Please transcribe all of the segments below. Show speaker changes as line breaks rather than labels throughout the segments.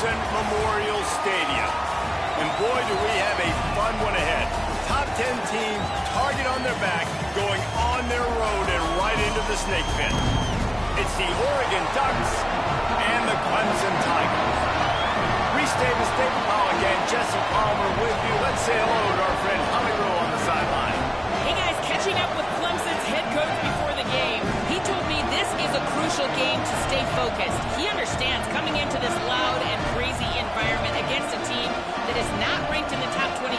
Clemson Memorial Stadium. And boy, do we have a fun one ahead. Top 10 team, target on their back, going on their road and right into the snake pit. It's the Oregon Ducks and the Clemson Tigers. Reese Davis, David Powell again, Jesse Palmer with you. Let's say hello to our friend Holly Rowe on the sideline.
Hey guys, catching up with Clemson's head coach before the game. He told me this is a crucial game to stay focused. He understands coming into this loud and crazy environment against a team that is not ranked in the top 25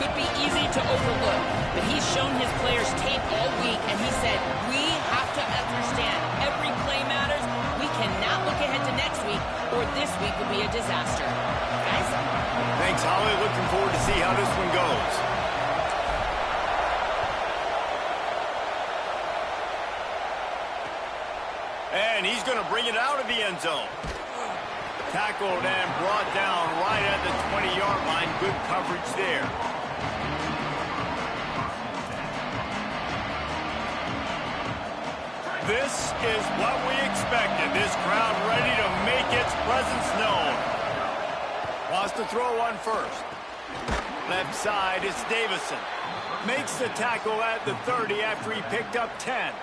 could be easy to overlook. But he's shown his players tape all week, and he said, we have to understand every play matters. We cannot look ahead to next week, or this week will be a disaster. Guys?
Thanks, Holly. Looking forward to see how this one goes. And he's going to bring it out of the end zone. Tackled and brought down right at the 20-yard line. Good coverage there. This is what we expected. This crowd ready to make its presence known. Wants to throw one first. Left side is Davison. Makes the tackle at the 30 after he picked up 10.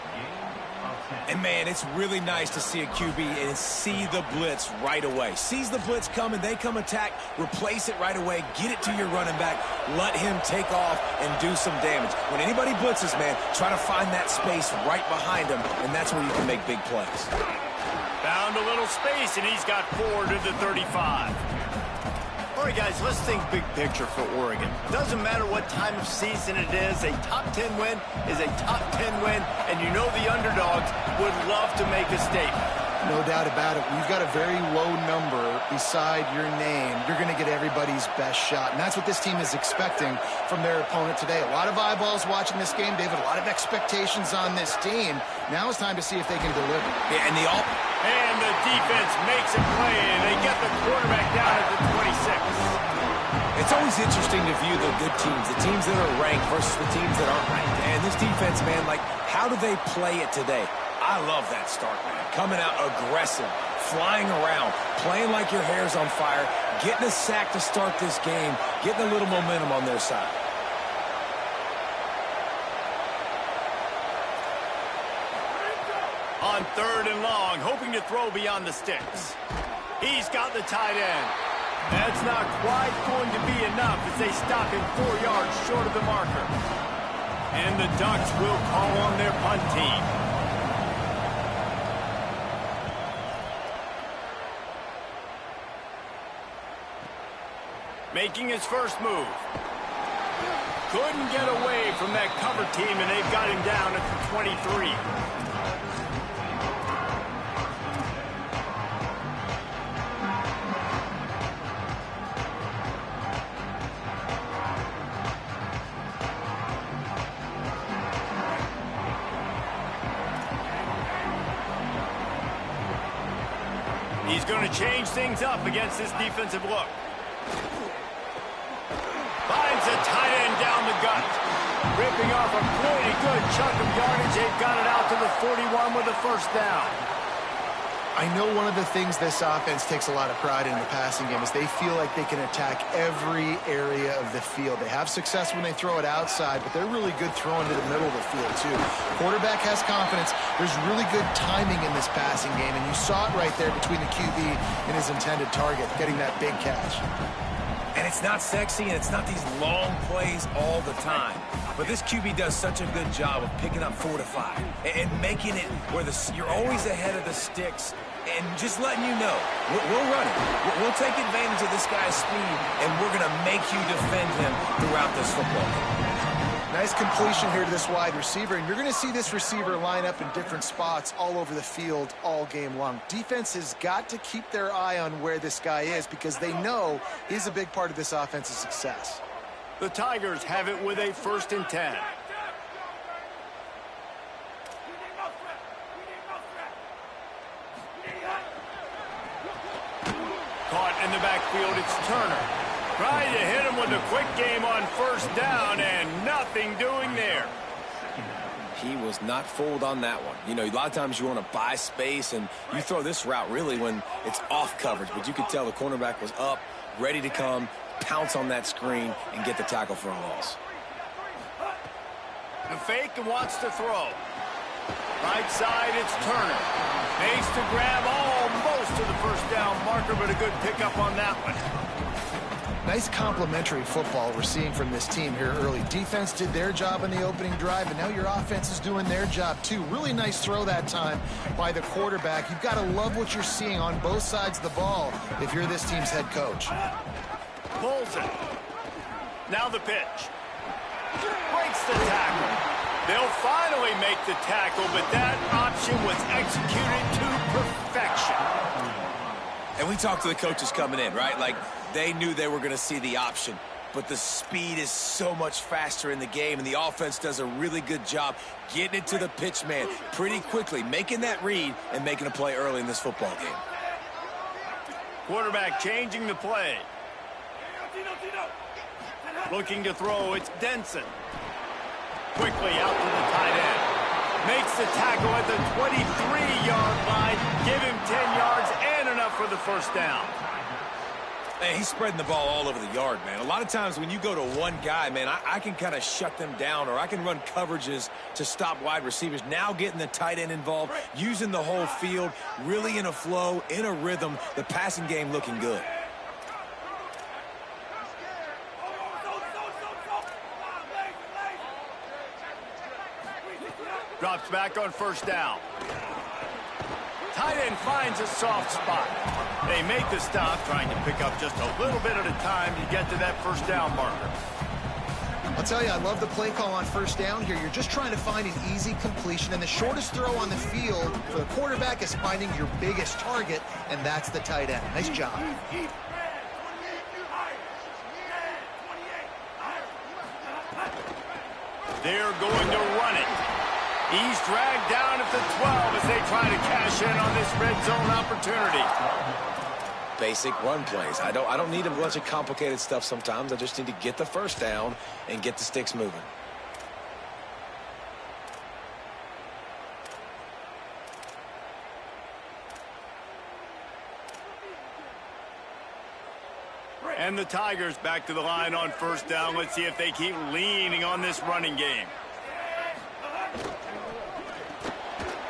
And, man, it's really nice to see a QB and see the blitz right away. Sees the blitz coming, they come attack, replace it right away, get it to your running back, let him take off and do some damage. When anybody blitzes, man, try to find that space right behind them, and that's where you can make big plays.
Found a little space, and he's got 4 to the 35. All right, guys, let's think big picture for Oregon. Doesn't matter what time of season it is, a top 10 win is a top 10 win, and you know the underdogs would love to make a statement.
No doubt about it. You've got a very low number beside your name. You're going to get everybody's best shot, and that's what this team is expecting from their opponent today. A lot of eyeballs watching this game, David, a lot of expectations on this team. Now it's time to see if they can deliver.
Yeah,
and the defense makes a play, and they get the quarterback down at the 26.
It's always interesting to view the good teams, the teams that are ranked versus the teams that aren't ranked. And this defense, man, like, how do they play it today? I love that start, man. Coming out aggressive, flying around, playing like your hair's on fire, getting a sack to start this game, getting a little momentum on their side.
On 3rd and long, hoping to throw beyond the sticks. He's got the tight end. That's not quite going to be enough as they stop him 4 yards short of the marker. And the Ducks will call on their punt team. Making his first move. Couldn't get away from that cover team, and they've got him down at the 23. He's going to change things up against this defensive look. Finds a tight end down the gut. Ripping off a pretty good chunk of yardage. They've got it out to the 41 with a first down.
I know one of the things this offense takes a lot of pride in the passing game is they feel like they can attack every area of the field. They have success when they throw it outside, but they're really good throwing to the middle of the field, too. Quarterback has confidence. There's really good timing in this passing game, and you saw it right there between the QB and his intended target, getting that big catch.
And it's not sexy, and it's not these long plays all the time. But this QB does such a good job of picking up 4 to 5 and making it where you're always ahead of the sticks and just letting you know, we'll run it. We'll take advantage of this guy's speed, and we're going to make you defend him throughout this football game.
Nice completion here to this wide receiver, and you're going to see this receiver line up in different spots all over the field all game long. Defense has got to keep their eye on where this guy is because they know he's a big part of this offense's success.
The Tigers have it with a 1st and 10. Caught in the backfield, it's Turner. Trying to hit him with a quick game on 1st down, and nothing doing there.
He was not fooled on that one. You know, a lot of times you want to buy space, and you throw this route really when it's off coverage. But you could tell the cornerback was up, ready to come, pounce on that screen, and get the tackle for a loss.
The fake and wants to throw. Right side, it's Turner. Makes the grab almost to the first down marker, but a good pickup on that one.
Nice complementary football we're seeing from this team here early. Defense did their job in the opening drive, and now your offense is doing their job too. Really nice throw that time by the quarterback. You've got to love what you're seeing on both sides of the ball if you're this team's head coach.
Pulls it. Now the pitch. Breaks the tackle. They'll finally make the tackle, but that option was executed to perfection.
And we talked to the coaches coming in, right? Like, they knew they were going to see the option. But the speed is so much faster in the game, and the offense does a really good job getting it to the pitch man pretty quickly, making that read and making a play early in this football game.
Quarterback changing the play. Looking to throw, it's Denson. Quickly out to the tight end. Makes the tackle at the 23-yard line. Give him 10 yards and enough for the first down.
Man, he's spreading the ball all over the yard, man. A lot of times when you go to one guy, man, I can kind of shut them down, or I can run coverages to stop wide receivers. Now getting the tight end involved, using the whole field, really in a flow, in a rhythm, the passing game looking good.
Drops back on first down. Tight end finds a soft spot. They make the stop, trying to pick up just a little bit at a time to get to that first down marker.
I'll tell you, I love the play call on first down here. You're just trying to find an easy completion, and the shortest throw on the field for the quarterback is finding your biggest target, and that's the tight end. Nice job.
They're going to run it. He's dragged down at the 12 as they try to cash in on this red zone opportunity.
Basic run plays. I don't need a bunch of complicated stuff sometimes. I just need to get the first down and get the sticks moving.
And the Tigers back to the line on first down. Let's see if they keep leaning on this running game.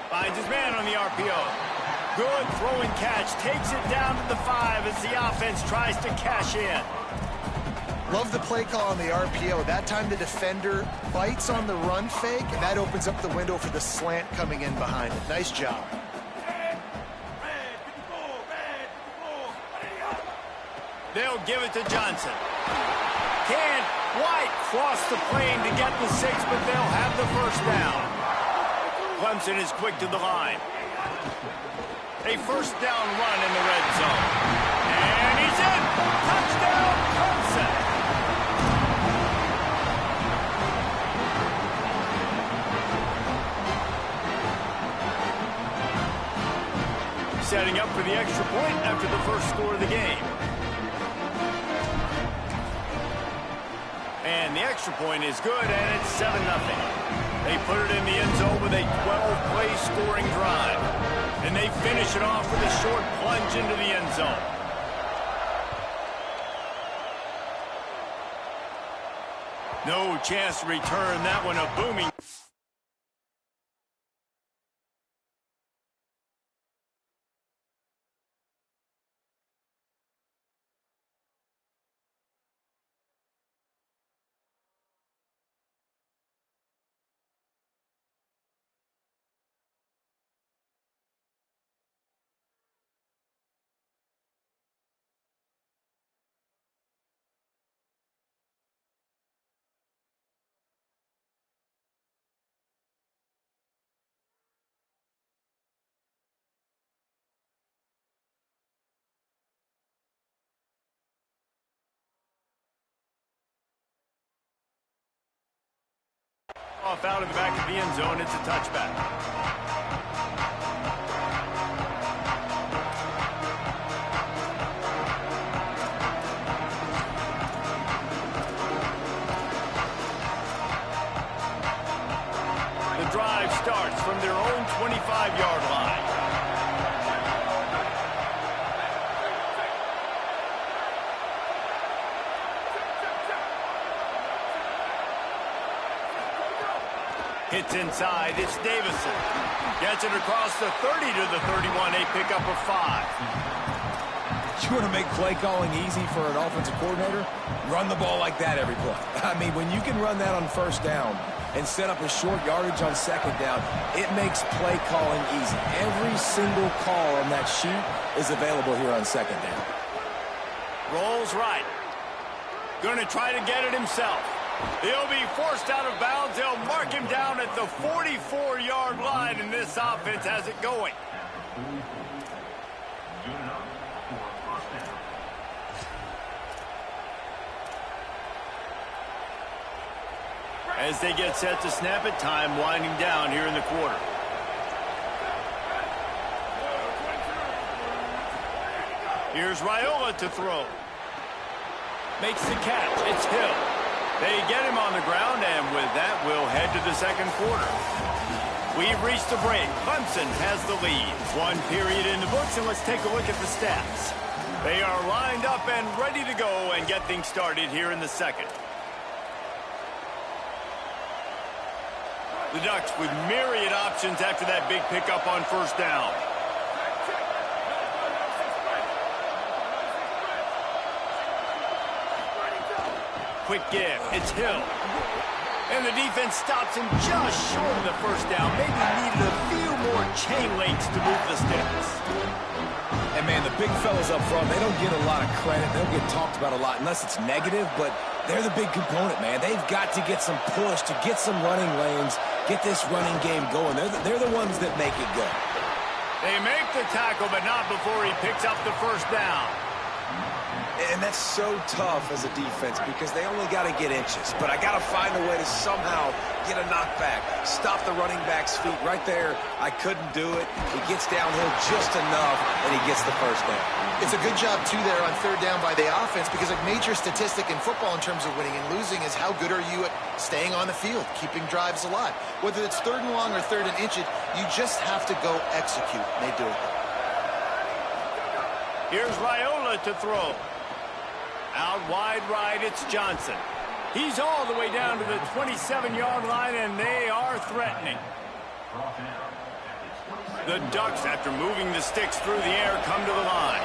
Finds his man on the RPO. Good throw and catch. Takes it down to the 5 as the offense tries to cash in.
Love the play call on the RPO. That time the defender bites on the run fake, and that opens up the window for the slant coming in behind it. Nice job.
They'll give it to Johnson. Can White cross the plane to get the 6, but they'll have the first down. Clemson is quick to the line. A first down run in the red zone. And he's in. Touchdown, Clemson. Setting up for the extra point after the first score of the game. And the extra point is good, and it's 7-0. They put it in the end zone with a 12-play scoring drive. And they finish it off with a short plunge into the end zone. No chance to return that one. A booming. Off out of the back of the end zone, it's a touchback. The drive Hits inside. It's Davison. Gets it across the 30 to the 31. A pickup of 5.
You want to make play calling easy for an offensive coordinator? Run the ball like that every play. I mean, when you can run that on first down and set up a short yardage on second down, it makes play calling easy. Every single call on that sheet is available here on second down.
Rolls right. Going to try to get it himself. He'll be forced out of bounds. They'll mark him down at the 44-yard line, and this offense has it going. As they get set to snap it, time winding down here in the quarter. Here's Raiola to throw. Makes the catch. It's Hill. They get him on the ground, and with that, we'll head to the second quarter. We've reached the break. Clemson has the lead. 1 period in the books, and let's take a look at the stats. They are lined up and ready to go and get things started here in the second. The Ducks with myriad options after that big pickup on first down. Quick give. It's Hill. And the defense stops him just short of the first down. Maybe needed a few more chain links to move the sticks.
And, man, the big fellas up front, they don't get a lot of credit. They don't get talked about a lot unless it's negative, but they're the big component, man. They've got to get some push to get some running lanes, get this running game going. They're the ones that make it go.
They make the tackle, but not before he picks up the first down.
And that's so tough as a defense because they only got to get inches. But I got to find a way to somehow get a knockback, stop the running back's feet right there. I couldn't do it. He gets downhill just enough, and he gets the first down.
It's a good job, too, there on third down by the offense because a major statistic in football in terms of winning and losing is how good are you at staying on the field, keeping drives alive. Whether it's third and long or third and inches, you just have to go execute. And they do it.
Here's Raiola to throw. Out wide right, it's Johnson. He's all the way down to the 27-yard line, and they are threatening. The Ducks, after moving the sticks through the air, come to the line.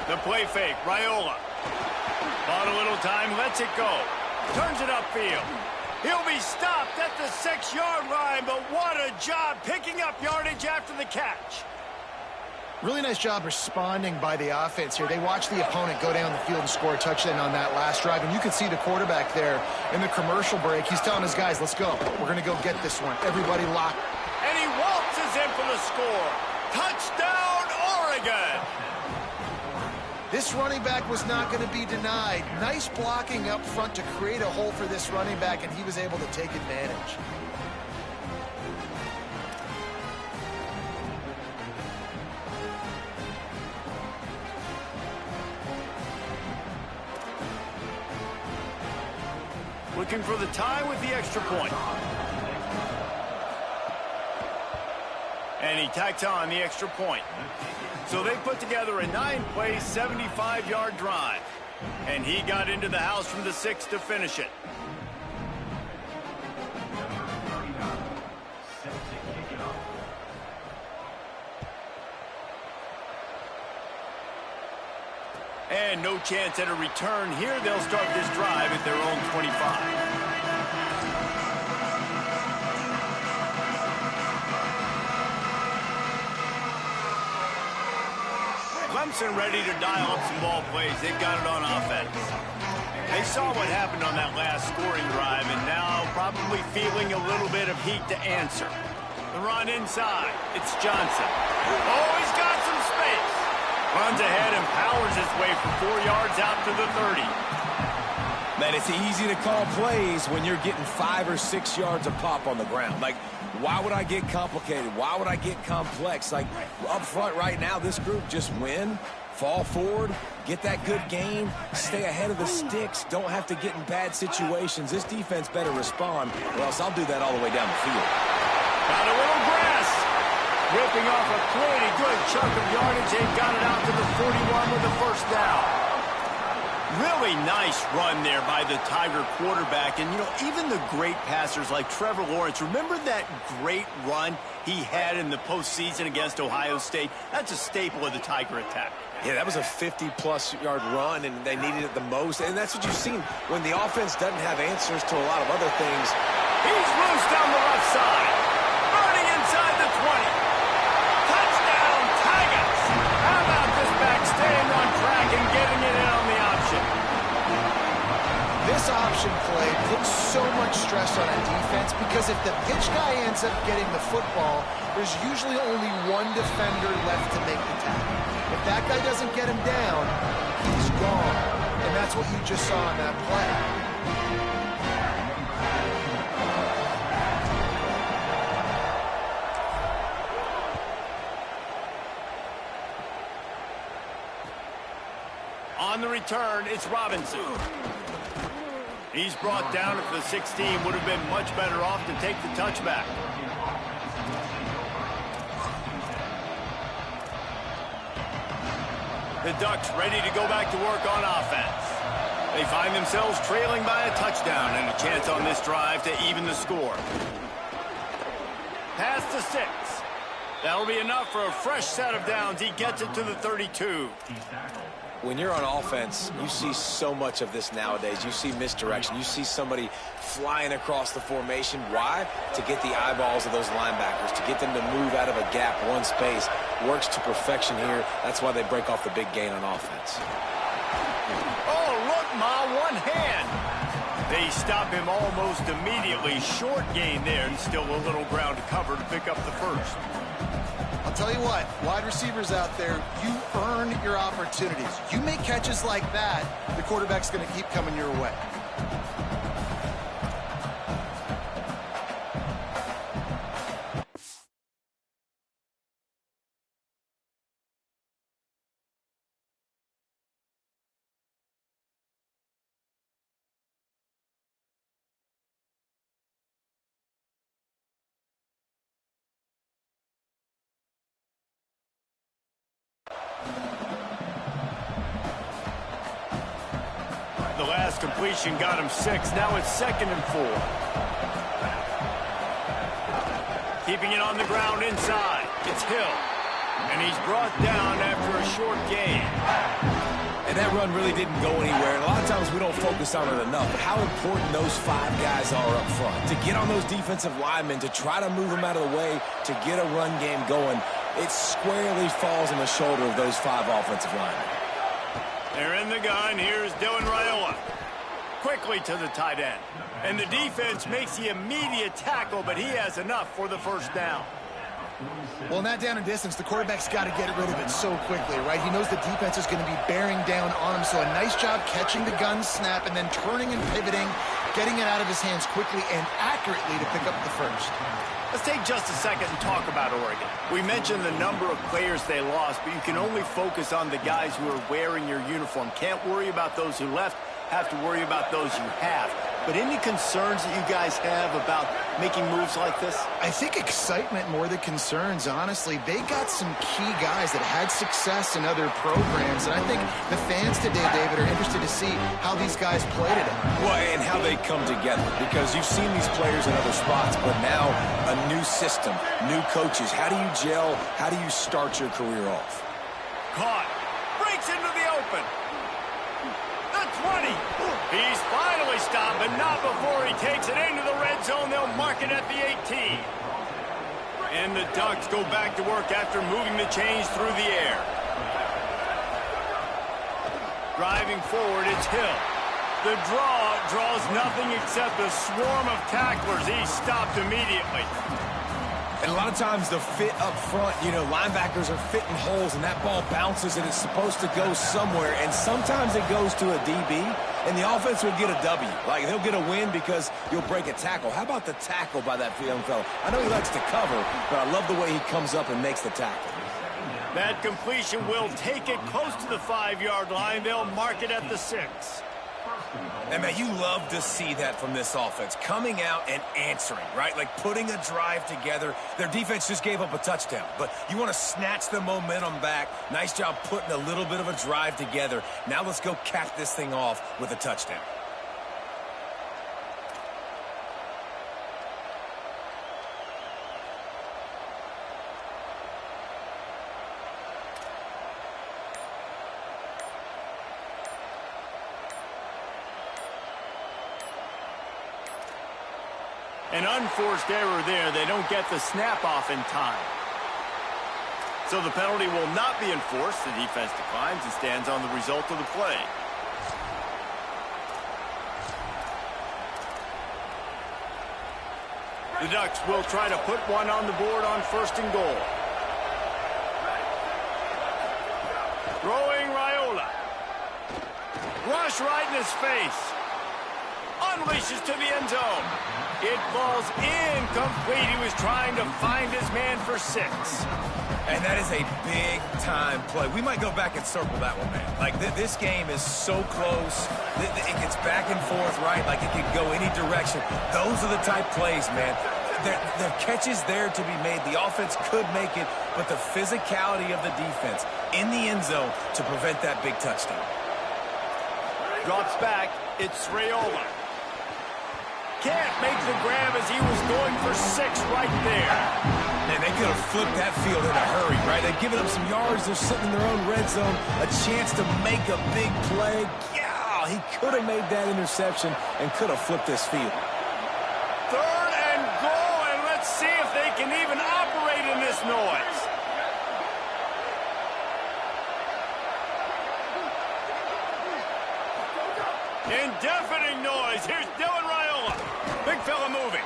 The play fake, Raiola. Bought a little time, lets it go. Turns it upfield. He'll be stopped at the 6-yard line, but what a job picking up yardage after the catch.
Really nice job responding by the offense here. They watched the opponent go down the field and score a touchdown on that last drive, and you can see the quarterback there in the commercial break. He's telling his guys, let's go. We're going to go get this one. Everybody locked.
And he waltzes in for the score. Touchdown, Oregon.
This running back was not going to be denied. Nice blocking up front to create a hole for this running back, and he was able to take advantage.
Looking for the tie with the extra point. And he tacks on the extra point. So they put together a 9-play, 75-yard drive. And he got into the house from the 6 to finish it. And no chance at a return here. They'll start this drive at their own 25. Clemson ready to dial up some ball plays. They've got it on offense. They saw what happened on that last scoring drive, and now probably feeling a little bit of heat to answer. The run inside. It's Johnson. Oh, he's got some space. Runs ahead and powers his way for 4 yards out to the 30.
Man, it's easy to call plays when you're getting 5 or 6 yards of pop on the ground. Like, why would I get complicated? Why would I get complex? Like, up front right now, this group just win, fall forward, get that good gain, stay ahead of the sticks, don't have to get in bad situations. This defense better respond, or else I'll do that all the way down the field.
Got a little grass. Ripping off a pretty good chunk of yardage. They got it out to the 41 with the first down. Really nice run there by the Tiger quarterback. And, you know, even the great passers like Trevor Lawrence, remember that great run he had in the postseason against Ohio State? That's a staple of the Tiger attack.
Yeah, that was a 50-plus yard run, and they needed it the most. And that's what you've seen when the offense doesn't have answers to a lot of other things.
He's loose down the left side. Burning inside the 20. Touchdown, Tigers! How about this back staying on track and getting it in on the option?
This option play puts so much stress on a defense because if the pitch guy ends up getting the football, there's usually only one defender left to make the tackle. If that guy doesn't get him down, he's gone. And that's what you just saw in that play.
On the return, it's Robinson. He's brought down at the 16. Would have been much better off to take the touchback. The Ducks ready to go back to work on offense. They find themselves trailing by a touchdown and a chance on this drive to even the score. Pass to 6. That'll be enough for a fresh set of downs. He gets it to the 32.
When you're on offense, you see so much of this nowadays. You see misdirection. You see somebody flying across the formation. Why? To get the eyeballs of those linebackers, to get them to move out of a gap, one space. Works to perfection here. That's why they break off the big gain on offense.
Oh, look, Ma, one hand. They stop him almost immediately. Short gain there, and still a little ground to cover to pick up the first.
I'll tell you what, wide receivers out there, you earn your opportunities. You make catches like that, the quarterback's going to keep coming your way.
The last completion got him 6. Now it's 2nd and 4. Keeping it on the ground inside. It's Hill. And he's brought down after a short gain.
And that run really didn't go anywhere. And a lot of times we don't focus on it enough. But how important those 5 guys are up front. To get on those defensive linemen, to try to move them out of the way, to get a run game going, it squarely falls on the shoulder of those 5 offensive linemen.
They're in the gun. Here's Dylan Raiola. Quickly to the tight end. And the defense makes the immediate tackle, but he has enough for the first down.
Well, in that down and distance, the quarterback's got to get rid of it so quickly, right? He knows the defense is going to be bearing down on him, so a nice job catching the gun snap and then turning and pivoting, getting it out of his hands quickly and accurately to pick up the first.
Let's take just a second and talk about Oregon. We mentioned the number of players they lost, but you can only focus on the guys who are wearing your uniform. Can't worry about those who left, have to worry about those you have. But any concerns that you guys have about making moves like this?
I think excitement more than concerns, honestly. They got some key guys that had success in other programs, and I think the fans today, David, are interested to see how these guys play today.
Well, and how they come together, because you've seen these players in other spots, but now a new system, new coaches. How do you gel? How do you start your career off?
Caught. Breaks into the open. The 20. He's finally stopped, but not before he takes it into the red zone. They'll mark it at the 18. And the Ducks go back to work after moving the chains through the air. Driving forward, it's Hill. The draws nothing except a swarm of tacklers. He's stopped immediately.
And a lot of times the fit up front, you know, linebackers are fitting holes and that ball bounces and it's supposed to go somewhere. And sometimes it goes to a DB and the offense will get a W. Like they'll get a win because you'll break a tackle. How about the tackle by that young fellow? I know he likes to cover, but I love the way he comes up and makes the tackle.
That completion will take it close to the 5-yard line. They'll mark it at the 6.
And, man, you love to see that from this offense, coming out and answering, right? Like putting a drive together. Their defense just gave up a touchdown, but you want to snatch the momentum back. Nice job putting a little bit of a drive together. Now let's go cap this thing off with a touchdown.
An unforced error there. They don't get the snap off in time. So the penalty will not be enforced. The defense declines and stands on the result of the play. The Ducks will try to put one on the board on 1st and goal. Throwing Raiola. Rush right in his face. Unleashes to the end zone. It falls incomplete. He was trying to find his man for 6.
And that is a big-time play. We might go back and circle that one, man. Like, this game is so close. It gets back and forth, right? Like, it could go any direction. Those are the type plays, man. The catches there to be made. The offense could make it, but the physicality of the defense in the end zone to prevent that big touchdown.
Drops back. It's Raiola. Can't make the grab as he was going for 6 right there.
Man, they could have flipped that field in a hurry, right? They've given up some yards. They're sitting in their own red zone. A chance to make a big play. Yeah, he could have made that interception and could have flipped this field.
3rd and goal, and let's see if they can even operate in this noise. In deafening noise, here's Dylan Raiola. Big fella moving.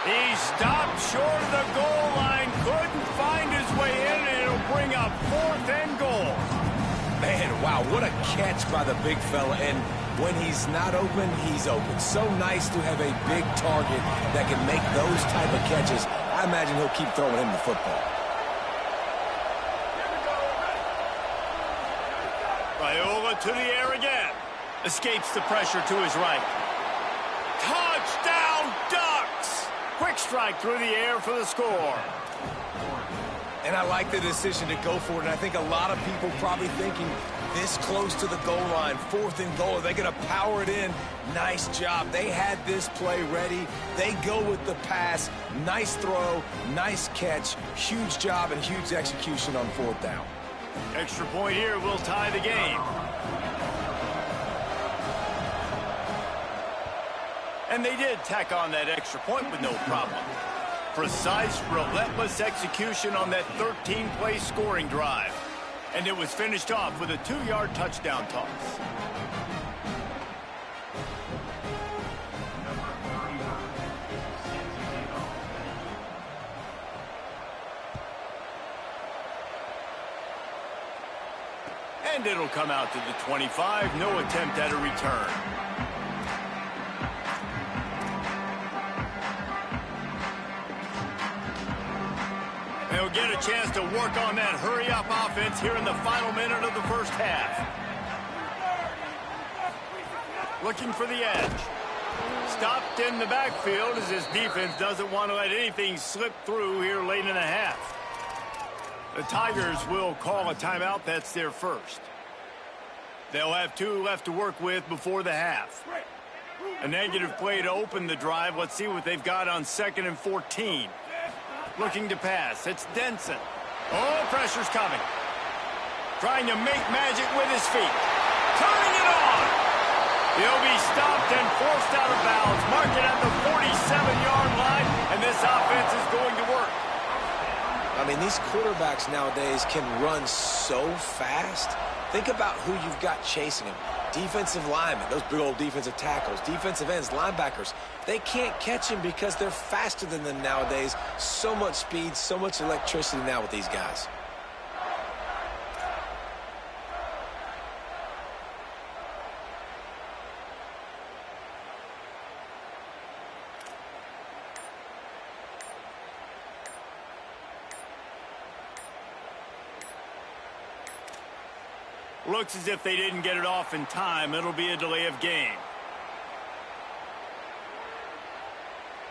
He stopped short of the goal line, couldn't find his way in, and it'll bring up 4th and goal.
Man, wow, what a catch by the big fella. And when he's not open, he's open. So nice to have a big target that can make those type of catches. I imagine he'll keep throwing him the football.
Raiola to the air again. Escapes the pressure to his right. Touchdown, Ducks! Quick strike through the air for the score.
And I like the decision to go for it. And I think a lot of people probably thinking this close to the goal line, 4th and goal, are they going to power it in? Nice job. They had this play ready. They go with the pass. Nice throw, nice catch. Huge job and huge execution on 4th down.
Extra point here will tie the game. And they did tack on that extra point with no problem. Precise, relentless execution on that 13-play scoring drive. And it was finished off with a 2-yard touchdown toss. And it'll come out to the 25. No attempt at a return. They'll get a chance to work on that hurry-up offense here in the final minute of the first half. Looking for the edge. Stopped in the backfield as his defense doesn't want to let anything slip through here late in the half. The Tigers will call a timeout. That's their first. They'll have 2 left to work with before the half. A negative play to open the drive. Let's see what they've got on 2nd and 14. Looking to pass. It's Denson. Oh, pressure's coming. Trying to make magic with his feet. Turning it on. He'll be stopped and forced out of bounds. Mark it at the 47-yard line, and this offense is going to work.
I mean, these quarterbacks nowadays can run so fast. Think about who you've got chasing them. Defensive linemen, those big old defensive tackles, defensive ends, linebackers. They can't catch him because they're faster than them nowadays. So much speed, so much electricity now with these guys.
Looks as if they didn't get it off in time. It'll be a delay of game.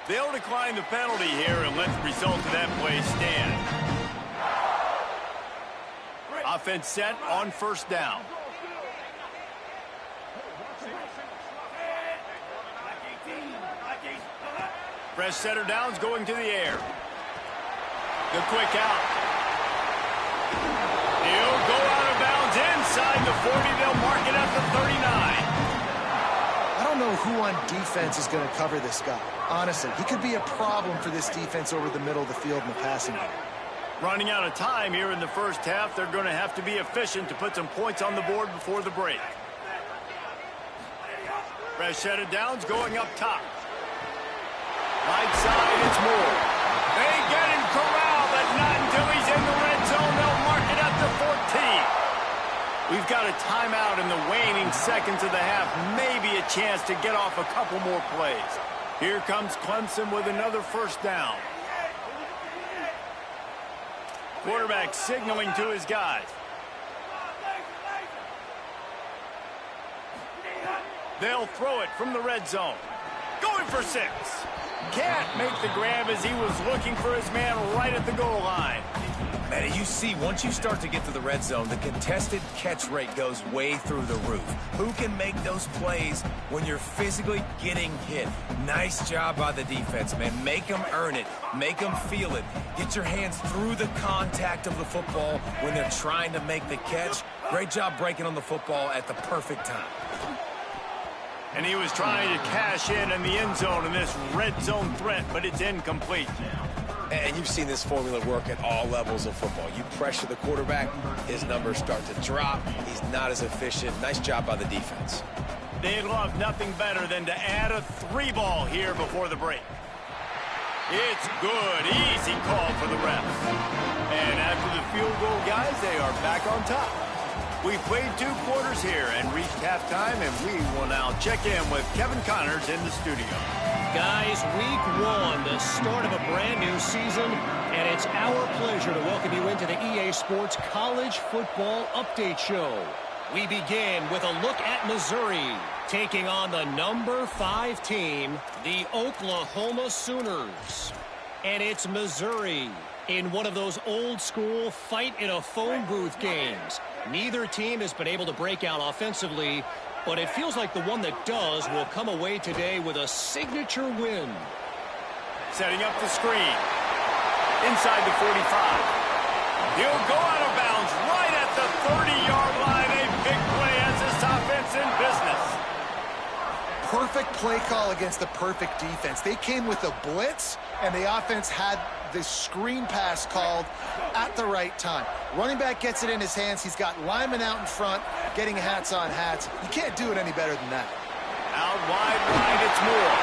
They'll decline the penalty here and let the result of that play stand. Offense set on first down. Fresh setter downs going to the air. The quick out. He'll go out of bounds inside the 40. They'll mark it at the 39.
I don't know who on defense is going to cover this guy. Honestly, he could be a problem for this defense over the middle of the field in the passing game.
Running out of time here in the first half. They're going to have to be efficient to put some points on the board before the break. Fresh set of downs going up top. Right side, it's Moore. They get him corralled, but not until he's in the red zone. They'll mark it at the 14. We've got a timeout in the waning seconds of the half. Maybe a chance to get off a couple more plays. Here comes Clemson with another first down. Quarterback signaling to his guys. They'll throw it from the red zone. Going for 6. Can't make the grab as he was looking for his man right at the goal line.
Man, you see, once you start to get to the red zone, the contested catch rate goes way through the roof. Who can make those plays when you're physically getting hit? Nice job by the defense, man. Make them earn it. Make them feel it. Get your hands through the contact of the football when they're trying to make the catch. Great job breaking on the football at the perfect time.
And he was trying to cash in the end zone in this red zone threat, but it's incomplete.
And you've seen this formula work at all levels of football. You pressure the quarterback, his numbers start to drop. He's not as efficient. Nice job by the defense.
They'd love nothing better than to add a 3-ball here before the break. It's good. Easy call for the refs. And after the field goal, guys, they are back on top. We played 2 quarters here and reached halftime, and we will now check in with Kevin Connors in the studio.
Guys, week 1, the start of a brand new season, and it's our pleasure to welcome you into the EA Sports College Football Update Show. We begin with a look at Missouri, taking on the number 5 team, the Oklahoma Sooners. And it's Missouri in one of those old-school fight-in-a-phone-booth games. Neither team has been able to break out offensively, but it feels like the one that does will come away today with a signature win.
Setting up the screen. Inside the 45. He'll go out of bounds right at the 30-yard line. A big play as this offense in business.
Perfect play call against the perfect defense. They came with a blitz, and the offense had the screen pass called at the right time. Running back gets it in his hands. He's got linemen out in front, getting hats on hats. You can't do it any better than that.
Out wide, it's Moore.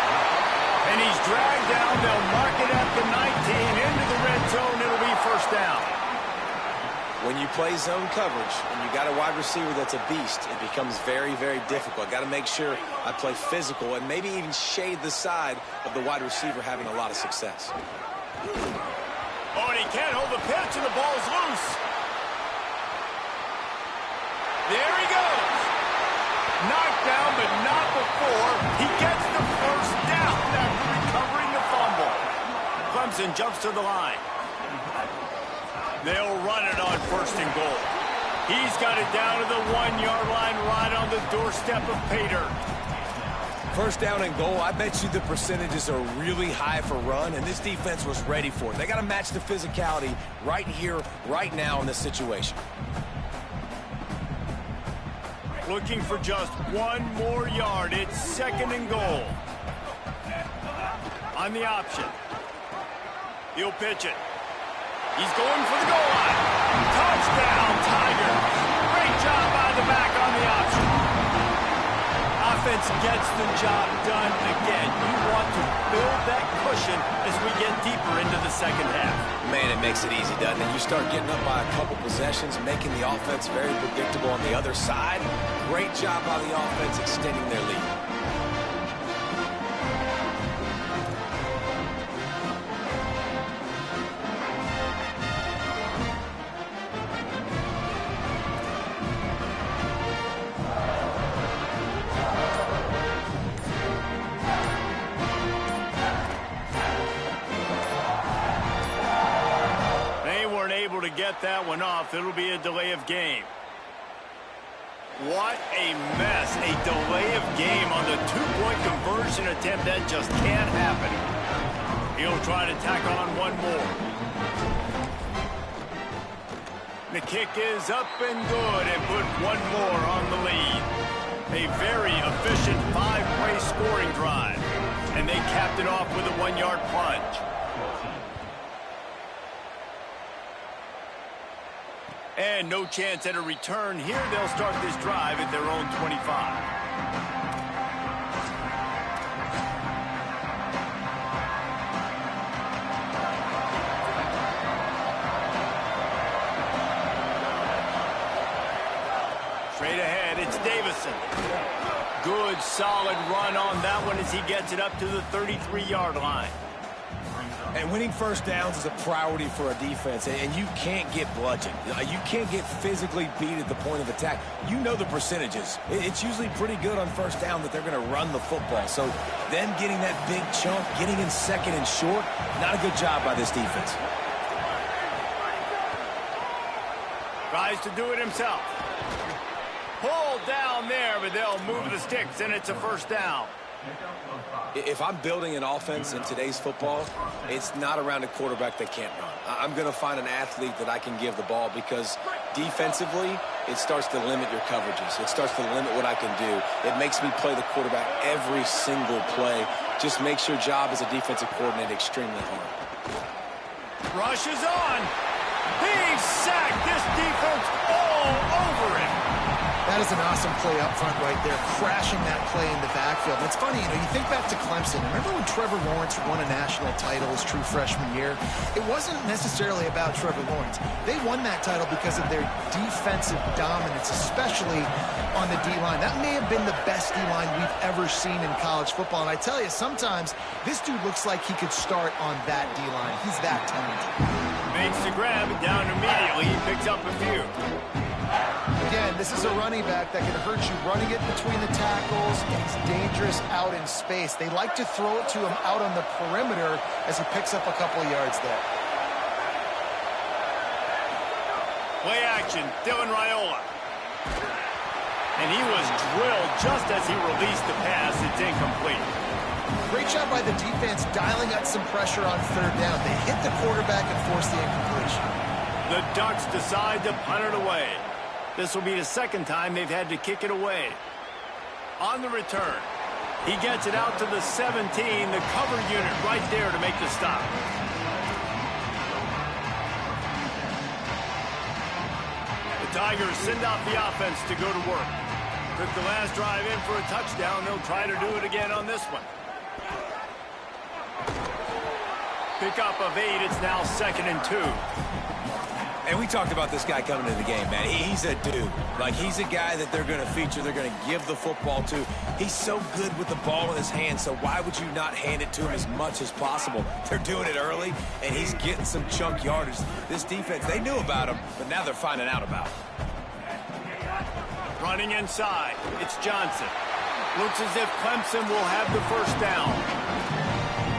And he's dragged down. They'll mark it at the 19. Into the red zone. It'll be first down.
When you play zone coverage and you got a wide receiver that's a beast, it becomes very, very difficult. Got to make sure I play physical and maybe even shade the side of the wide receiver having a lot of success.
Oh, and he can't hold the pitch, and the ball's loose. There he goes. Knocked down, but not before. He gets the first down after recovering the fumble. Clemson jumps to the line. They'll run it on first and goal. He's got it down to the 1-yard line, right on the doorstep of Pater.
First down and goal, I bet you the percentages are really high for run, and this defense was ready for it. They got to match the physicality right here, right now in this situation.
Looking for just 1 more yard. It's second and goal. On the option. He'll pitch it. He's going for the goal line. Touchdown, Tigers. Great job by the back on the option. Offense gets the job done again. You want to build that cushion as we get deeper into the second half.
Man, it makes it easy, doesn't it? You start getting up by a couple possessions, making the offense very predictable on the other side. Great job by the offense extending their lead.
fought that one off. It'll be a delay of game. What a mess. A delay of game on the two-point conversion attempt. That just can't happen. He'll try to tack on one more. The kick is up and good and put one more on the lead. A very efficient five-play scoring drive. And they capped it off with a one-yard plunge. And no chance at a return here. They'll start this drive at their own 25. Straight ahead, it's Davison. Good, solid run on that one as he gets it up to the 33-yard line.
And winning first downs is a priority for a defense, and you can't get bludgeoned. You can't get physically beat at the point of attack. You know the percentages. It's usually pretty good on first down that they're going to run the football. So them getting that big chunk, getting in second and short, not a good job by this defense.
Tries to do it himself. Pulled down there, but they'll move the sticks, and it's a first down.
If I'm building an offense in today's football, it's not around a quarterback that can't run. I'm going to find an athlete that I can give the ball because defensively, it starts to limit your coverages. It starts to limit what I can do. It makes me play the quarterback every single play. Just makes your job as a defensive coordinator extremely hard.
Rush is on. He's sacked. This defense all over him.
That is an awesome play up front right there, crashing that play in the backfield. And it's funny, you think back to Clemson. Remember when Trevor Lawrence won a national title his true freshman year? It wasn't necessarily about Trevor Lawrence. They won that title because of their defensive dominance, especially on the D-line. That may have been the best D-line we've ever seen in college football. And I tell you, sometimes this dude looks like he could start on that D-line. He's that talented.
Makes the grab down immediately. He picks up a few.
Again, this is a running back that can hurt you running it between the tackles, and he's dangerous out in space. They like to throw it to him out on the perimeter as he picks up a couple of yards there.
Play action, Dylan Raiola. And he was drilled just as he released the pass. It's incomplete.
Great job by the defense dialing up some pressure on third down. They hit the quarterback and forced the incompletion.
The Ducks decide to punt it away. This will be the second time they've had to kick it away. On the return, he gets it out to the 17, the cover unit right there to make the stop. The Tigers send out the offense to go to work. Took the last drive in for a touchdown. They'll try to do it again on this one. Pickup of 8. It's now 2nd and 2.
And we talked about this guy coming into the game, man. He's a dude. Like, he's a guy that they're going to feature, they're going to give the football to. He's so good with the ball in his hand, so why would you not hand it to him as much as possible? They're doing it early, and he's getting some chunk yardage. This defense, they knew about him, but now they're finding out about him.
Running inside, it's Johnson. Looks as if Clemson will have the first down.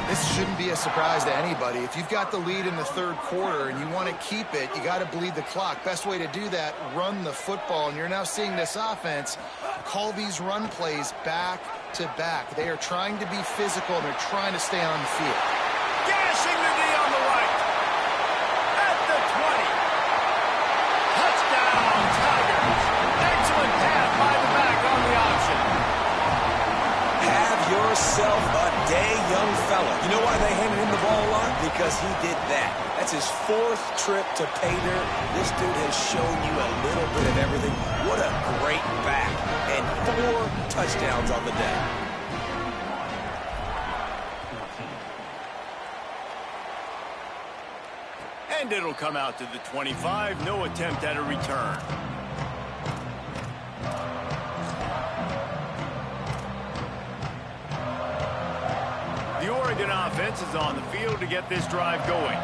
This shouldn't be a surprise to anybody. If you've got the lead in the third quarter and you want to keep it, you got to bleed the clock. Best way to do that, run the football. And you're now seeing this offense call these run plays back to back. They are trying to be physical, and they're trying to stay on the field.
Gashing the D on the right. At the 20. Touchdown, Tigers. Excellent pass by the back on the option.
Have yourself a day, young fella. You know why they handed him the ball a lot? Because he did that. That's his 4th trip to pay dirt. This dude has shown you a little bit of everything. What a great back. And 4 touchdowns on the day.
And it'll come out to the 25. No attempt at a return. The Oregon offense is on the field to get this drive going.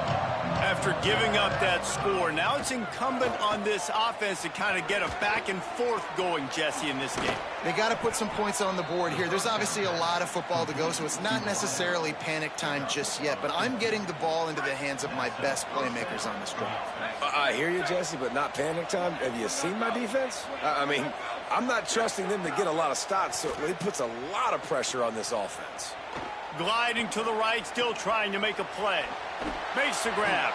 After giving up that score, now it's incumbent on this offense to kind of get a back and forth going, Jesse, in this game.
They got to put some points on the board here. There's obviously a lot of football to go, so it's not necessarily panic time just yet, but I'm getting the ball into the hands of my best playmakers on this drive.
I hear you, Jesse, but not panic time. Have you seen my defense? I mean, I'm not trusting them to get a lot of stops, so it puts a lot of pressure on this offense.
Gliding to the right, still trying to make a play. Makes the grab.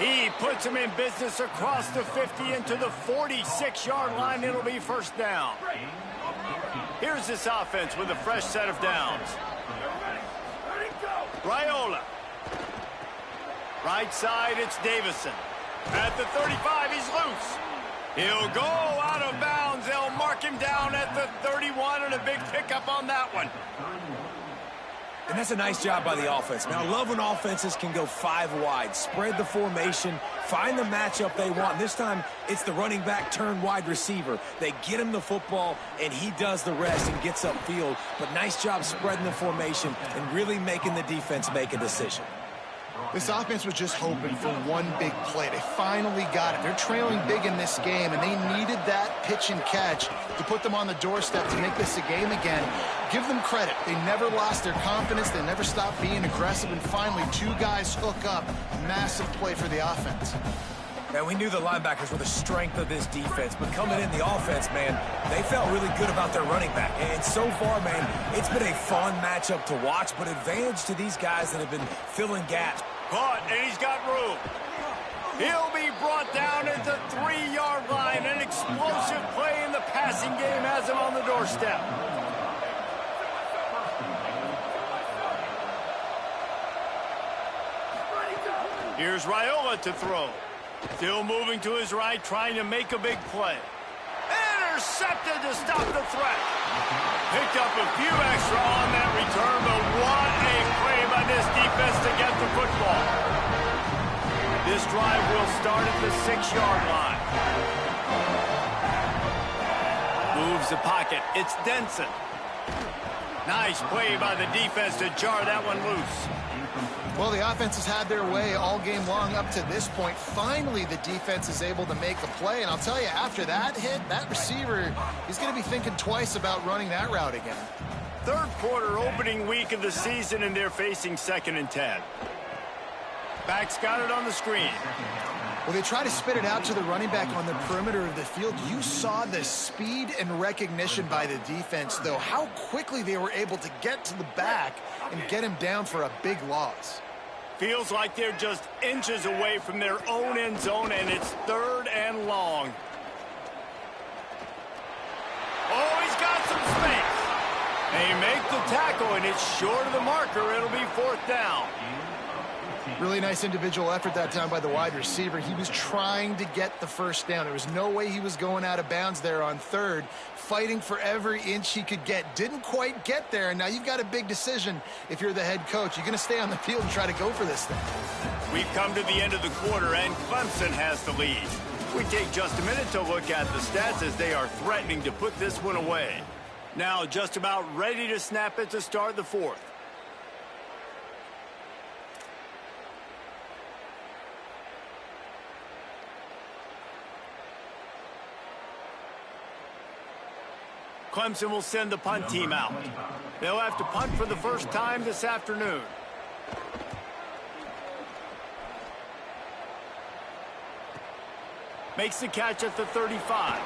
He puts him in business across the 50 into the 46-yard line. It'll be first down. Here's this offense with a fresh set of downs. Raiola. Right side, it's Davison. At the 35, he's loose. He'll go out of bounds. They'll mark him down at the 31, and a big pickup on that one.
And that's a nice job by the offense. Man, I love when offenses can go 5 wide, spread the formation, find the matchup they want. This time, it's the running back turned wide receiver. They get him the football, and he does the rest and gets upfield. But nice job spreading the formation and really making the defense make a decision.
This offense was just hoping for one big play. They finally got it. They're trailing big in this game, and they needed that pitch and catch to put them on the doorstep to make this a game again. Give them credit. They never lost their confidence. They never stopped being aggressive, and finally 2 guys hook up. Massive play for the offense.
And we knew the linebackers were the strength of this defense, but coming in the offense, man, they felt really good about their running back. And so far, man, it's been a fun matchup to watch, but advantage to these guys that have been filling gaps.
Caught, and he's got room. He'll be brought down at the 3-yard line. An explosive play in the passing game has him on the doorstep. Here's Raiola to throw. Still moving to his right, trying to make a big play. Intercepted to stop the threat. Picked up a few extra on that return, but what a play by this defense to get the football. This drive will start at the 6-yard line. Moves the pocket. It's Denson. Nice play by the defense to jar that one loose.
Well, the offense has had their way all game long up to this point. Finally, the defense is able to make a play. And I'll tell you, after that hit, that receiver, he's going to be thinking twice about running that route again.
Third quarter, opening week of the season, and they're facing 2nd and 10. Backs got it on the screen.
Well, they try to spit it out to the running back on the perimeter of the field. You saw the speed and recognition by the defense, though, how quickly they were able to get to the back and get him down for a big loss.
Feels like they're just inches away from their own end zone, and it's 3rd and long. Oh, he's got some space. They make the tackle, and it's short of the marker. It'll be 4th down.
Really nice individual effort that time by the wide receiver. He was trying to get the first down. There was no way he was going out of bounds there on 3rd, fighting for every inch he could get. Didn't quite get there, and now you've got a big decision if you're the head coach. You're going to stay on the field and try to go for this thing.
We've come to the end of the quarter, and Clemson has the lead. We take just a minute to look at the stats as they are threatening to put this one away. Now just about ready to snap it to start the 4th. Clemson will send the punt team out. They'll have to punt for the first time this afternoon. Makes the catch at the 35.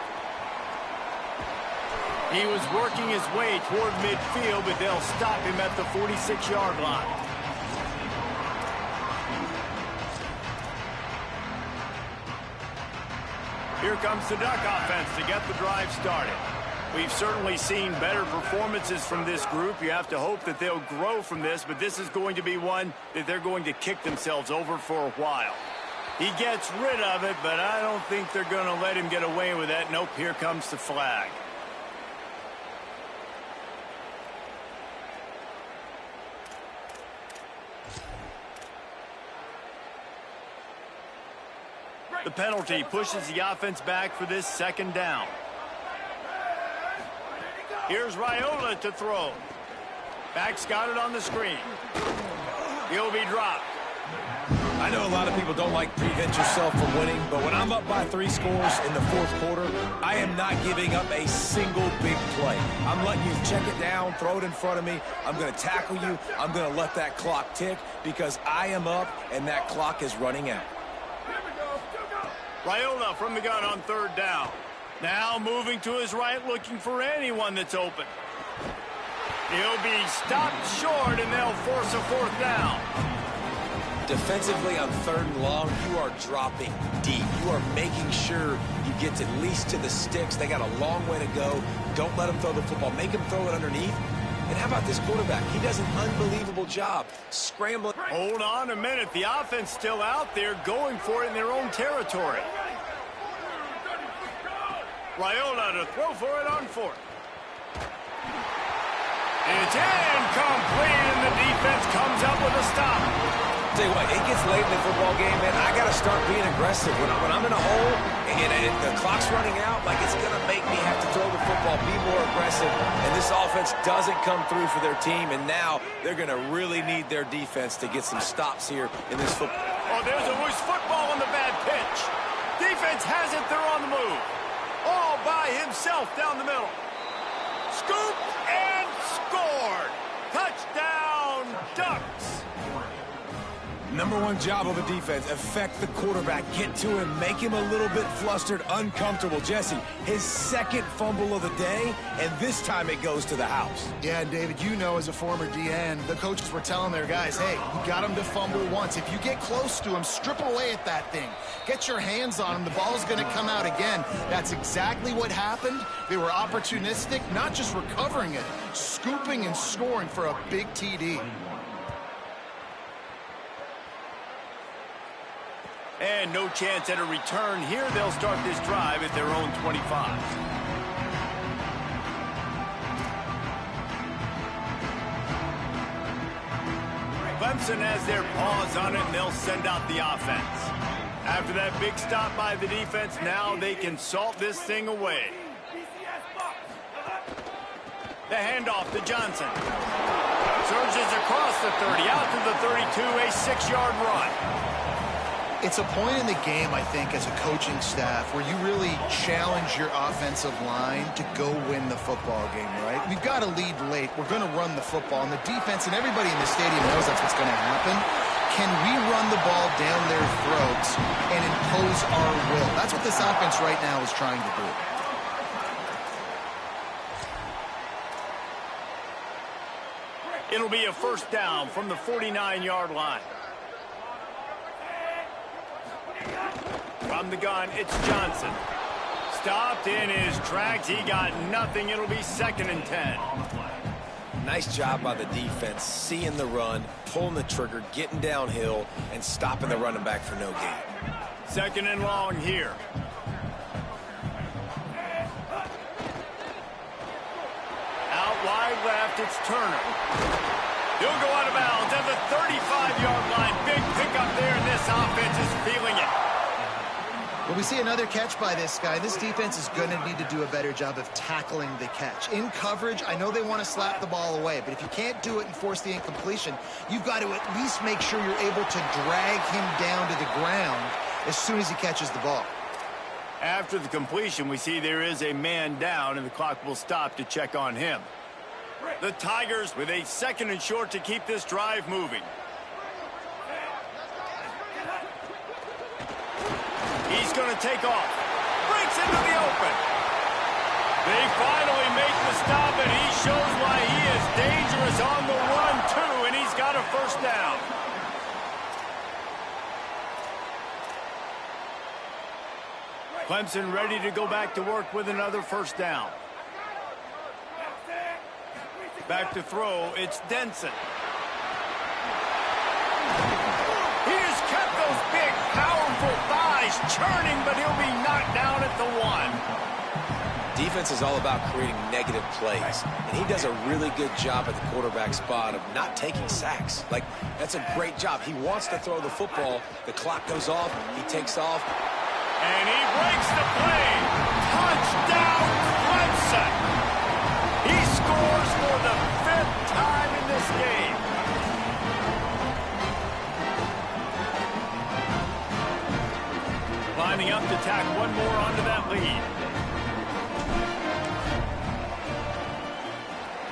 He was working his way toward midfield, but they'll stop him at the 46-yard line. Here comes the Duck offense to get the drive started. We've certainly seen better performances from this group. You have to hope that they'll grow from this, but this is going to be one that they're going to kick themselves over for a while. He gets rid of it, but I don't think they're going to let him get away with that. Nope, here comes the flag. The penalty pushes the offense back for this 2nd down. Here's Raiola to throw. Back's got it on the screen. He'll be dropped.
I know a lot of people don't like prevent yourself from winning, but when I'm up by 3 scores in the fourth quarter, I am not giving up a single big play. I'm letting you check it down, throw it in front of me. I'm going to tackle you. I'm going to let that clock tick because I am up and that clock is running out.
Raiola from the gun on third down. Now moving to his right, looking for anyone that's open. He'll be stopped short, and they'll force a fourth down.
Defensively on third and long, you are dropping deep. You are making sure you get at least to the sticks. They got a long way to go. Don't let them throw the football. Make them throw it underneath. And how about this quarterback? He does an unbelievable job scrambling.
Hold on a minute. The offense still out there going for it in their own territory. Raiola to throw for it on fourth. It's incomplete, and the defense comes up with a stop.
Tell you what, it gets late in the football game, man. I got to start being aggressive. When I'm in a hole and the clock's running out, like it's going to make me have to throw the football, be more aggressive. And this offense doesn't come through for their team, and now they're going to really need their defense to get some stops here in this football.
Oh, there's a loose football on the bad pitch. Defense has it. They're on the move. All by himself down the middle. Scooped and scored. Touchdown, Ducks.
Number one job of the defense, affect the quarterback, get to him, make him a little bit flustered, uncomfortable. Jesse, his second fumble of the day, and this time it goes to the house.
Yeah, David, you know as a former DN, the coaches were telling their guys, hey, you got him to fumble once. If you get close to him, strip away at that thing. Get your hands on him. The ball's going to come out again. That's exactly what happened. They were opportunistic, not just recovering it, scooping and scoring for a big TD.
And no chance at a return here. They'll start this drive at their own 25. Clemson has their paws on it, and they'll send out the offense. After that big stop by the defense, now they can salt this thing away. The handoff to Johnson. Surges across the 30, out to the 32, a 6-yard run.
It's a point in the game, I think, as a coaching staff where you really challenge your offensive line to go win the football game, right? We've got to lead late. We're going to run the football. And the defense and everybody in the stadium knows that's what's going to happen. Can we run the ball down their throats and impose our will? That's what this offense right now is trying to do.
It'll be a first down from the 49-yard line. From the gun, it's Johnson. Stopped in his tracks. He got nothing. It'll be 2nd and 10.
Nice job by the defense, seeing the run, pulling the trigger, getting downhill, and stopping the running back for no gain.
2nd and long here. Out wide left, it's Turner. He'll go out of bounds at the 35-yard line. Big pickup there, and this offense is feeling it.
Well, we see another catch by this guy. This defense is going to need to do a better job of tackling the catch. In coverage, I know they want to slap the ball away, but if you can't do it and force the incompletion, you've got to at least make sure you're able to drag him down to the ground as soon as he catches the ball.
After the completion, we see there is a man down, and the clock will stop to check on him. The Tigers with a 2nd and short to keep this drive moving. He's going to take off. Breaks into the open. They finally make the stop, and he shows why he is dangerous on the run, too, and he's got a first down. Clemson ready to go back to work with another first down. Back to throw, it's Denson. He has kept those big, powerful thighs churning, but he'll be knocked down at the 1.
Defense is all about creating negative plays, and he does a really good job at the quarterback spot of not taking sacks. Like, that's a great job. He wants to throw the football. The clock goes off. He takes off.
And he breaks the play. Touchdown, Clemson. He scores for the 5th time in this game. Lining up to tack one more onto that lead.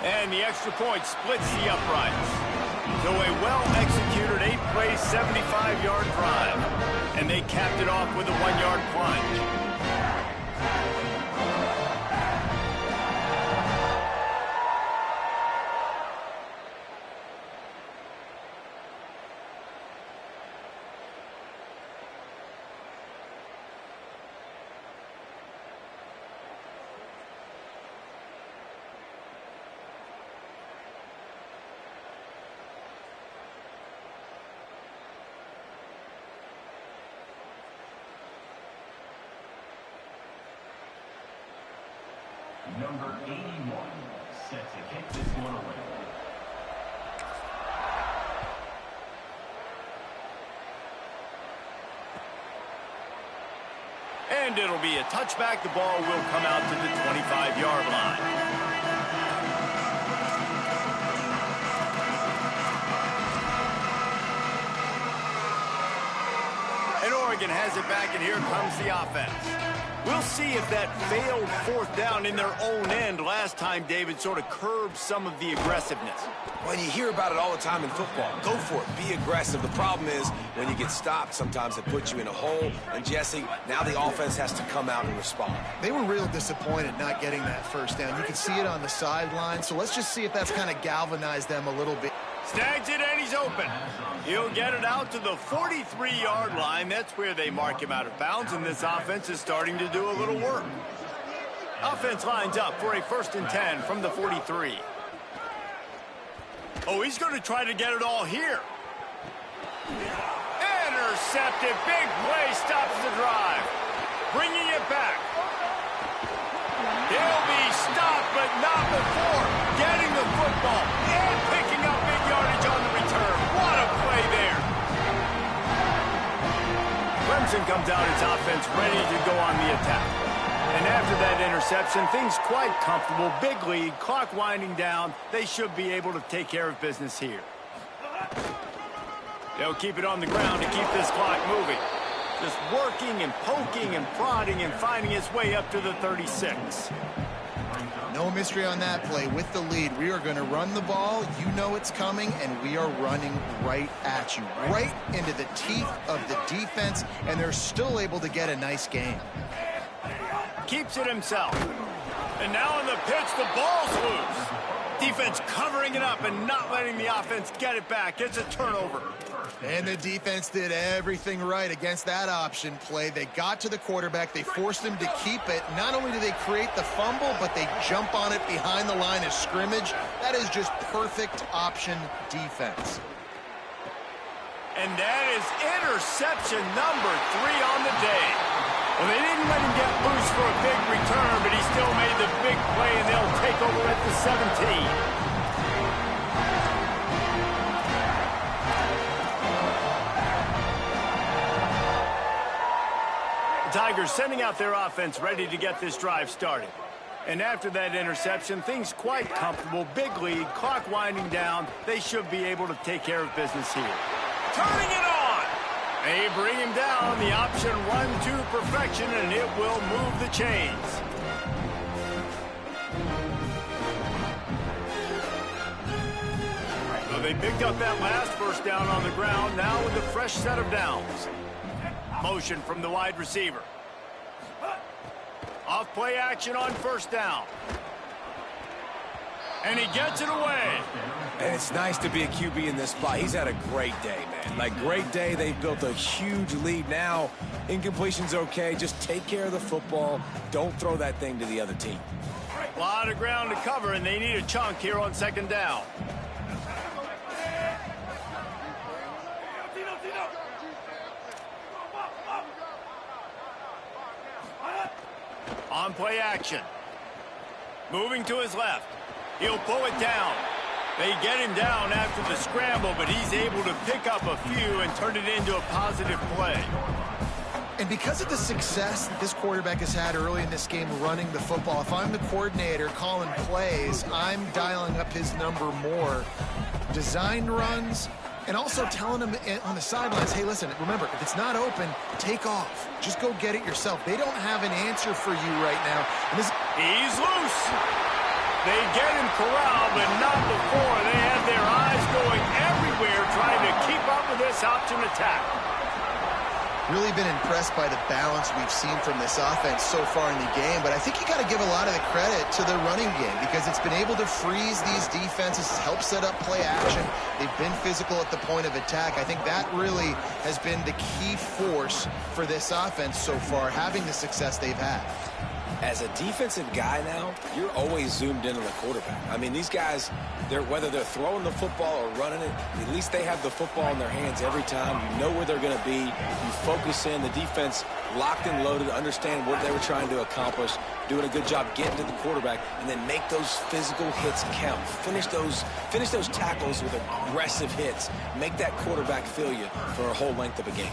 And the extra point splits the uprights. So a well-executed 8-play, 75-yard drive. And they capped it off with a 1-yard plunge.
Number 81, set to kick this one away.
And it'll be a touchback. The ball will come out to the 25-yard line. And Oregon has it back, and here comes the offense. We'll see if that failed fourth down in their own end last time, David, sort of curbed some of the aggressiveness.
Well, you hear about it all the time in football. Go for it. Be aggressive. The problem is when you get stopped, sometimes it puts you in a hole. And, Jesse, now the offense has to come out and respond.
They were real disappointed not getting that first down. You could see it on the sideline. So let's just see if that's kind of galvanized them a little bit.
Snags it, and he's open. He'll get it out to the 43-yard line. That's where they mark him out of bounds, and this offense is starting to do a little work. Offense lines up for a 1st and 10 from the 43. Oh, he's going to try to get it all here. Intercepted. Big play stops the drive. Bringing it back. He'll be stopped, but not before getting the football and picking up big yardage on the return. What a play there. Clemson comes out its offense ready to go on the attack. And after that interception, things quite comfortable. Big lead, clock winding down. They should be able to take care of business here. They'll keep it on the ground to keep this clock moving. Just working and poking and prodding and finding its way up to the 36.
No mystery on that play. With the lead, we are going to run the ball. You know it's coming, and we are running right at you, right into the teeth of the defense, and they're still able to get a nice game.
Keeps it himself. And now on the pitch, the ball's loose. Defense covering it up and not letting the offense get it back. It's a turnover.
And the defense did everything right against that option play. They got to the quarterback. They forced him to keep it. Not only do they create the fumble, but they jump on it behind the line of scrimmage. That is just perfect option defense.
And that is interception number 3 on the day. Well, they didn't let him get loose for a big return, but he still made the big play, and they'll take over at the 17. Tigers sending out their offense ready to get this drive started. And after that interception, things quite comfortable. Big lead, clock winding down. They should be able to take care of business here. Turning it on! They bring him down. The option run to perfection, and it will move the chains. So they picked up that last first down on the ground, now with a fresh set of downs. Motion from the wide receiver. Off play action on first down. And he gets it away.
And it's nice to be a QB in this spot. He's had a great day, man. Like, great day. They've built a huge lead now. Incompletion's okay. Just take care of the football. Don't throw that thing to the other team.
A lot of ground to cover, and they need a chunk here on second down. On play action. Moving to his left. He'll pull it down. They get him down after the scramble, but he's able to pick up a few and turn it into a positive play.
And because of the success that this quarterback has had early in this game running the football, if I'm the coordinator calling plays, I'm dialing up his number more. Designed runs And also telling them on the sidelines, hey, listen, remember, if it's not open, take off. Just go get it yourself. They don't have an answer for you right now. And
he's loose. They get him corralled, but not before. They have their eyes going everywhere trying to keep up with this option attack.
Really been impressed by the balance we've seen from this offense so far in the game, but I think you got to give a lot of the credit to the running game because it's been able to freeze these defenses, help set up play action. They've been physical at the point of attack. I think that really has been the key force for this offense so far, having the success they've had.
As a defensive guy now, you're always zoomed in on the quarterback. I mean, these guys, whether they're throwing the football or running it, at least they have the football in their hands every time. You know where they're going to be. You focus in. The defense locked and loaded, understand what they were trying to accomplish, doing a good job getting to the quarterback, and then make those physical hits count. Finish those tackles with aggressive hits. Make that quarterback feel you for a whole length of a game.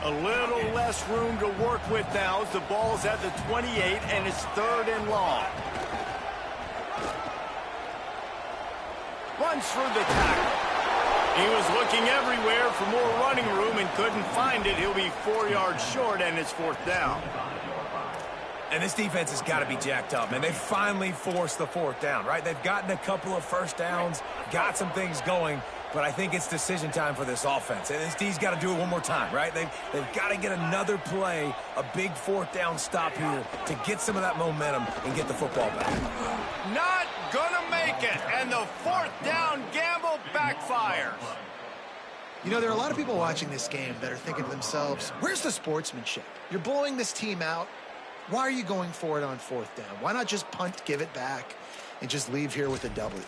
A little less room to work with now as the ball's at the 28 and it's 3rd and long. Runs through the tackle. He was looking everywhere for more running room and couldn't find it. He'll be 4 yards short and it's 4th down.
And this defense has got to be jacked up, man. They finally forced the 4th down, right? They've gotten a couple of first downs, got some things going, but I think it's decision time for this offense. And this D's got to do it one more time, right? They've got to get another play, a big 4th down stop here to get some of that momentum and get the football back.
Not gonna make it, and the 4th down gamble backfires.
You know, there are a lot of people watching this game that are thinking to themselves, where's the sportsmanship? You're blowing this team out. Why are you going for it on 4th down? Why not just punt, give it back, and just leave here with a W?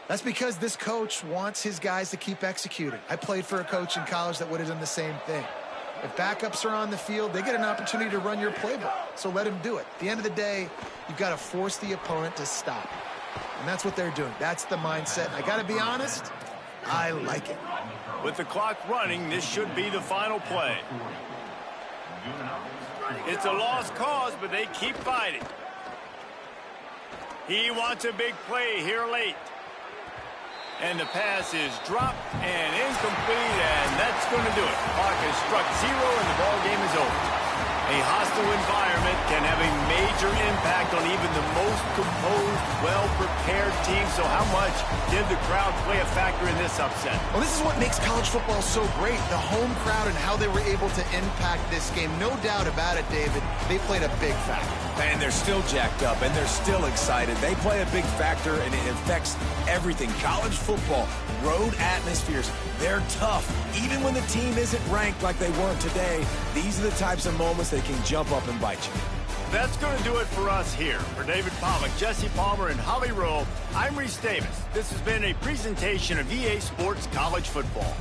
That's because this coach wants his guys to keep executing. I played for a coach in college that would have done the same thing. If backups are on the field, they get an opportunity to run your playbook, so let them do it. At the end of the day, you've got to force the opponent to stop. And that's what they're doing. That's the mindset. I got to be honest, I like it.
With the clock running, this should be the final play. It's a lost cause, but they keep fighting. He wants a big play here late. And the pass is dropped and incomplete, and that's going to do it. Clock has struck 0, and the ball game is over. A hostile environment can have a major impact on even the most composed, well-prepared team. So how much did the crowd play a factor in this upset?
Well, this is what makes college football so great. The home crowd and how they were able to impact this game. No doubt about it, David. They played a big factor.
And they're still jacked up, and they're still excited. They play a big factor, and it affects everything. College football, road atmospheres, they're tough. Even when the team isn't ranked like they weren't today, these are the types of moments that can jump up and bite you.
That's going to do it for us here. For David Pollack, Jesse Palmer, and Holly Rowe, I'm Reese Davis. This has been a presentation of EA Sports College Football.